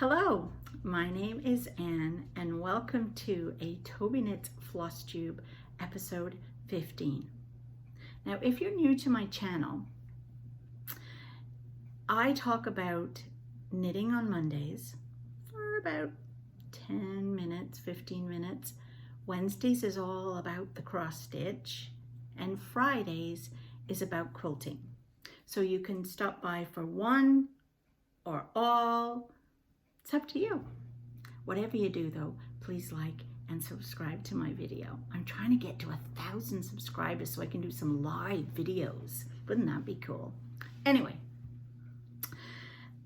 Hello, my name is Anne and welcome to a Tobyknits Flosstube episode 15. Now, if you're new to my channel, I talk about knitting on Mondays for about 10 minutes, 15 minutes. Wednesdays is all about the cross stitch and Fridays is about quilting. So you can stop by for one or all. It's up to you. Whatever you do though, please like and subscribe to my video. I'm trying to get to 1,000 subscribers so I can do some live videos. Wouldn't that be cool? Anyway,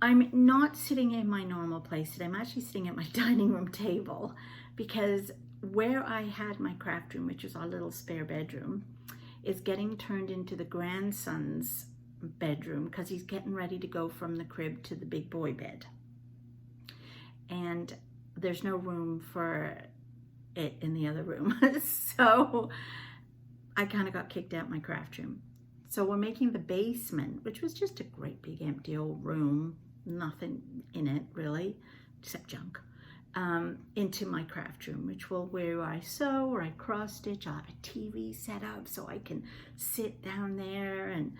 I'm not sitting in my normal place today. I'm actually sitting at my dining room table because where I had my craft room, which was our little spare bedroom, is getting turned into the grandson's bedroom because he's getting ready to go from the crib to the big boy bed. And there's no room for it in the other room. So I kind of got kicked out my craft room. So we're making the basement, which was just a great big empty old room, nothing in it really, except junk, into my craft room, which will where I sew or I cross stitch. I'll have a TV set up so I can sit down there, and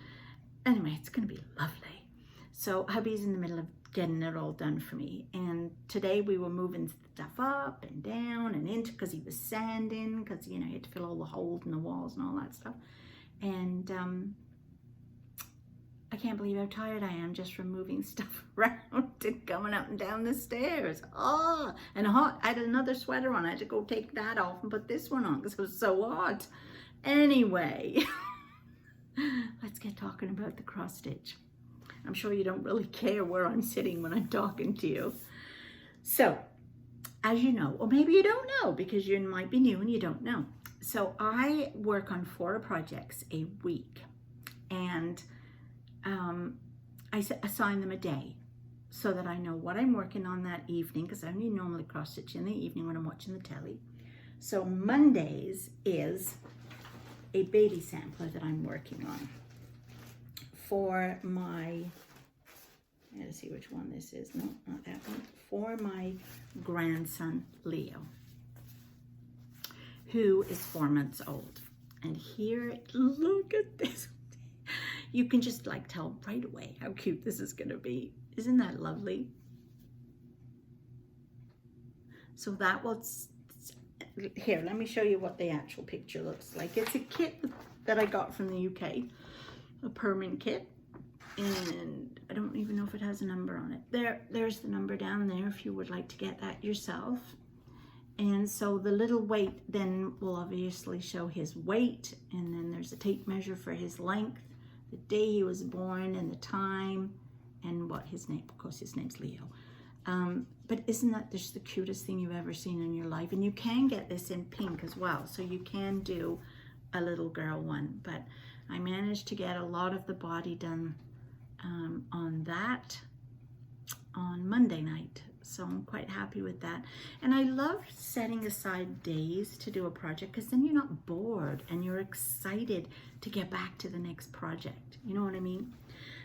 anyway, it's gonna be lovely. So hubby's in the middle of getting it all done for me, and today we were moving stuff up and down and into, because he was sanding, because you know he had to fill all the holes in the walls and all that stuff. And I can't believe how tired I am just from moving stuff around and coming up and down the stairs. Oh, and hot. I had another sweater on. I had to go take that off and put this one on because it was so hot. Anyway, let's get talking about the cross stitch. I'm sure you don't really care where I'm sitting when I'm talking to you. So, as you know, or maybe you don't know because you might be new and you don't know. So I work on 4 projects a week, and I assign them a day so that I know what I'm working on that evening, because I only normally cross stitch in the evening when I'm watching the telly. So Mondays is a baby sampler that I'm working on for my, I gotta see which one this is. No, not that one. For my grandson, Leo, who is 4 months old. And here, look at this. You can just like tell right away how cute this is gonna be. Isn't that lovely? So that was, here, let me show you what the actual picture looks like. It's a kit that I got from the UK, a Permin kit. And I don't even know if it has a number on it. There's the number down there if you would like to get that yourself. And so the little weight then will obviously show his weight, and then there's a tape measure for his length, the day he was born and the time, and what his name, of course his name's Leo. But isn't that just the cutest thing you've ever seen in your life? And you can get this in pink as well, so you can do a little girl one. But I managed to get a lot of the body done on that on Monday night, so I'm quite happy with that. And I love setting aside days to do a project, because then you're not bored and you're excited to get back to the next project, you know what I mean?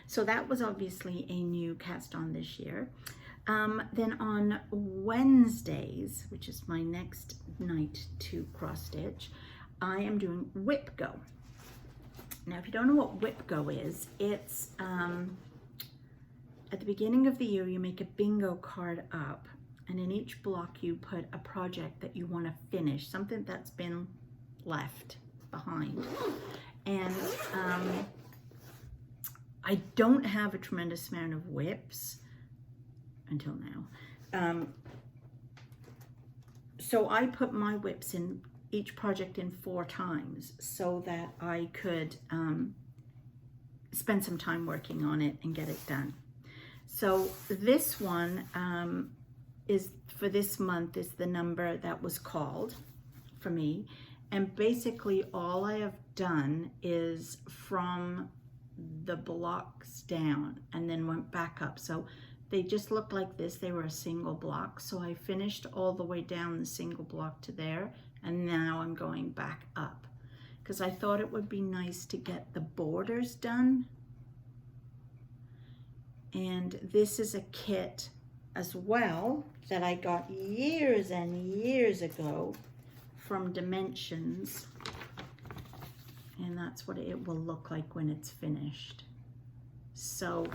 So that was obviously a new cast on this year. Then on Wednesdays, which is my next night to cross stitch, I am doing Wipgo. Now, if you don't know what Wipgo is, it's at the beginning of the year, you make a bingo card up, and in each block you put a project that you want to finish, something that's been left behind. And I don't have a tremendous amount of whips until now. So I put my whips in each project in 4 times so that I could spend some time working on it and get it done. So this one is for this month is the number that was called for me, and basically all I have done is from the blocks down and then went back up. So they just look like this. They were a single block, so I finished all the way down the single block to there, and now I'm going back up because I thought it would be nice to get the borders done. And this is a kit as well that I got years and years ago from Dimensions, and that's what it will look like when it's finished. So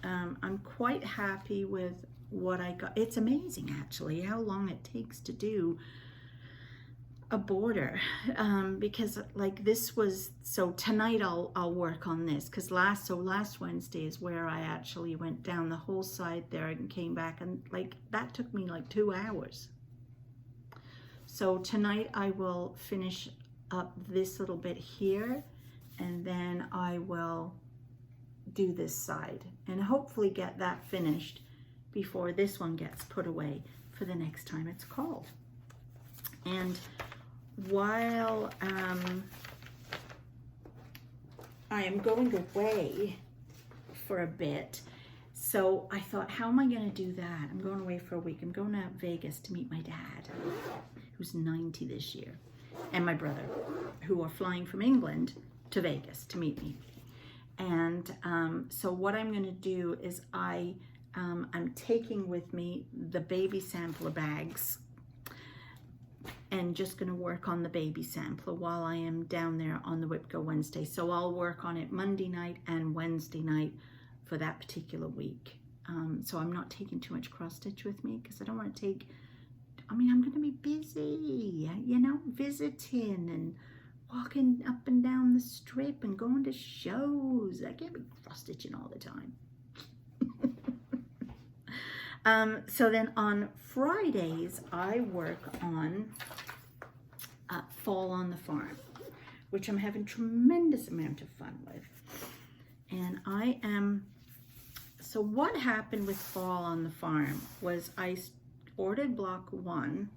I'm quite happy with what I got. It's amazing actually how long it takes to do a border, because like this was, so tonight I'll work on this, because last Wednesday is where I actually went down the whole side there and came back, and like that took me like 2 hours. So tonight I will finish up this little bit here, and then I will do this side and hopefully get that finished before this one gets put away for the next time it's called. And while I am going away for a bit, so I thought, how am I going to do that? I'm going away for a week. I'm going to Vegas to meet my dad, who's 90 this year, and my brother, who are flying from England to Vegas to meet me. And so what I'm going to do is I'm taking with me the baby sampler bags, and just going to work on the baby sampler while I am down there on the Wipgo Wednesday. So I'll work on it Monday night and Wednesday night for that particular week. So I'm not taking too much cross stitch with me, because I don't want to take, I mean, I'm going to be busy, you know, visiting and walking up and down the strip and going to shows. I can't be cross stitching all the time. So then on Fridays, I work on Fall on the Farm, which I'm having tremendous amount of fun with. And I am, so what happened with Fall on the Farm was I ordered block 1,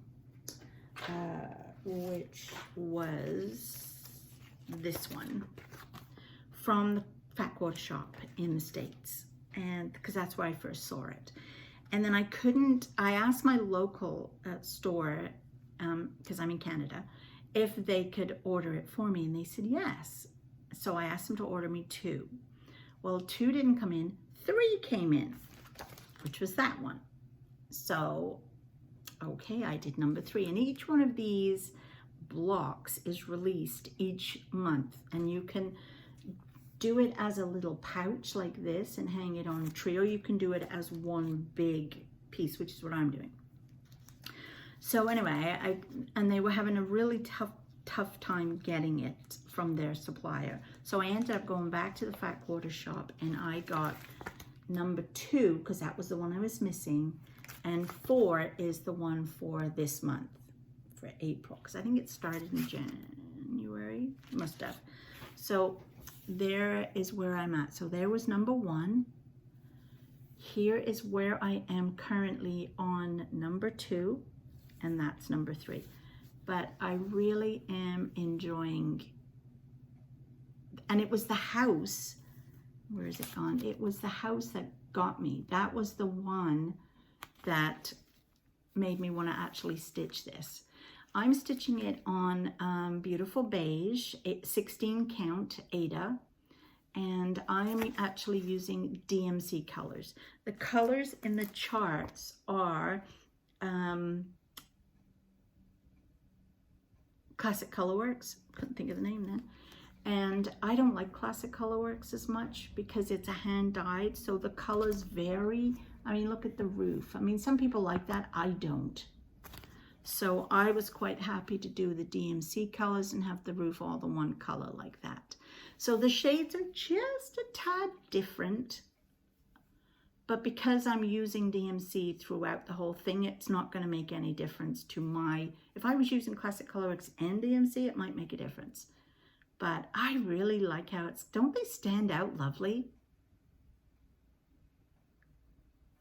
which was this one, from the Fat Quarter shop in the States, and because that's where I first saw it. And then I asked my local store, because I'm in Canada, if they could order it for me, and they said yes. So I asked them to order me 2. Well, 2 didn't come in, 3 came in, which was that one. So, okay, I did number 3, and each one of these blocks is released each month, and you can do it as a little pouch like this and hang it on a tree, or you can do it as one big piece, which is what I'm doing. So anyway, and they were having a really tough time getting it from their supplier. So I ended up going back to the Fat Quarter shop, and I got number 2, because that was the one I was missing, and 4 is the one for this month, for April, because I think it started in January, must have. So there is where I'm at. So there was number 1. Here is where I am currently on number 2, and that's number 3. But I really am enjoying, and it was the house, where is it gone? It was the house that got me. That was the one that made me want to actually stitch this. I'm stitching it on Beautiful Beige, 16 count Ada, and I'm actually using DMC colors. The colors in the charts are Classic Colorworks, couldn't think of the name then, and I don't like Classic Colorworks as much because it's a hand dyed, so the colors vary. I mean, look at the roof. I mean, some people like that, I don't. So I was quite happy to do the DMC colors and have the roof all the one color like that. So the shades are just a tad different, but because I'm using DMC throughout the whole thing, it's not going to make any difference to my, if I was using Classic Colorworks and DMC, it might make a difference. But I really like how it's, don't they stand out lovely?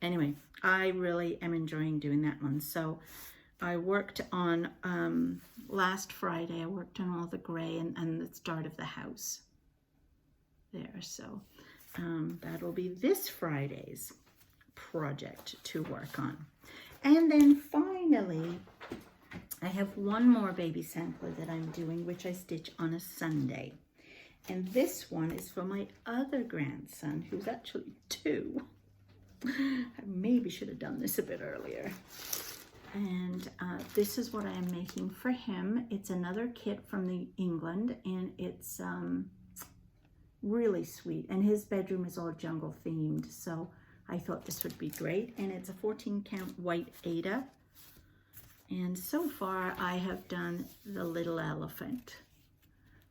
Anyway, I really am enjoying doing that one. So I worked on, last Friday, I worked on all the gray and the start of the house there. So that'll be this Friday's project to work on. And then finally, I have one more baby sampler that I'm doing, which I stitch on a Sunday. And this one is for my other grandson, who's actually 2. I maybe should have done this a bit earlier. And this is what I am making for him. It's another kit from England, and it's really sweet. And his bedroom is all jungle themed, so I thought this would be great. And it's a 14 count white Ada. And so far I have done the little elephant.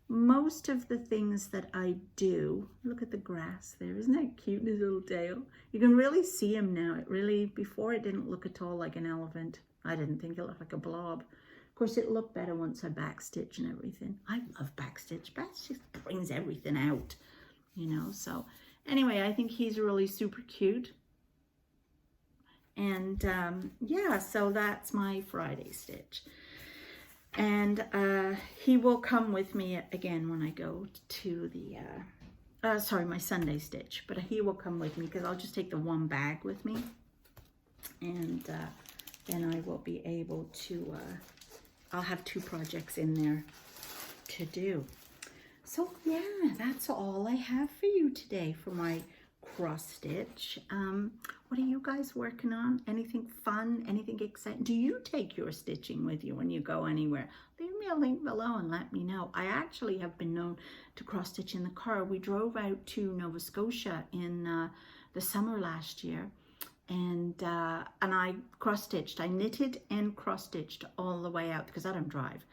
Most of the things that I do, look at the grass there, isn't that cute, his little tail? You can really see him now. It really, before it didn't look at all like an elephant. I didn't think it looked like a blob. Of course, it looked better once I backstitch and everything. I love backstitch. Backstitch brings everything out, you know. So anyway, I think he's really super cute. And yeah, so that's my Friday stitch. And he will come with me again when I go to the, sorry, my Sunday stitch. But he will come with me because I'll just take the one bag with me. And then I will be able to, I'll have 2 projects in there to do. So yeah, that's all I have for you today for my cross stitch. What are you guys working on? Anything fun? Anything exciting? Do you take your stitching with you when you go anywhere? Leave me a link below and let me know. I actually have been known to cross stitch in the car. We drove out to Nova Scotia in the summer last year, and I cross stitched. I knitted and cross stitched all the way out because I don't drive.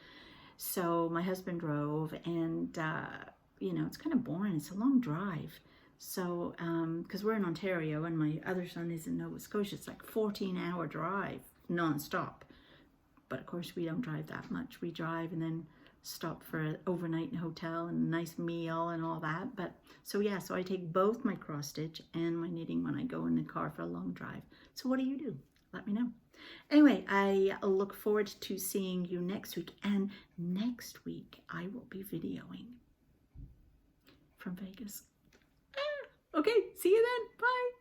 So my husband drove, and you know, it's kind of boring. It's a long drive. So, because we're in Ontario and my other son is in Nova Scotia, it's like a 14-hour drive non-stop. But of course we don't drive that much. We drive and then stop for an overnight in a hotel and a nice meal and all that. But so yeah, so I take both my cross stitch and my knitting when I go in the car for a long drive. So what do you do? Let me know. Anyway, I look forward to seeing you next week. And next week I will be videoing from Vegas. Okay, see you then. Bye.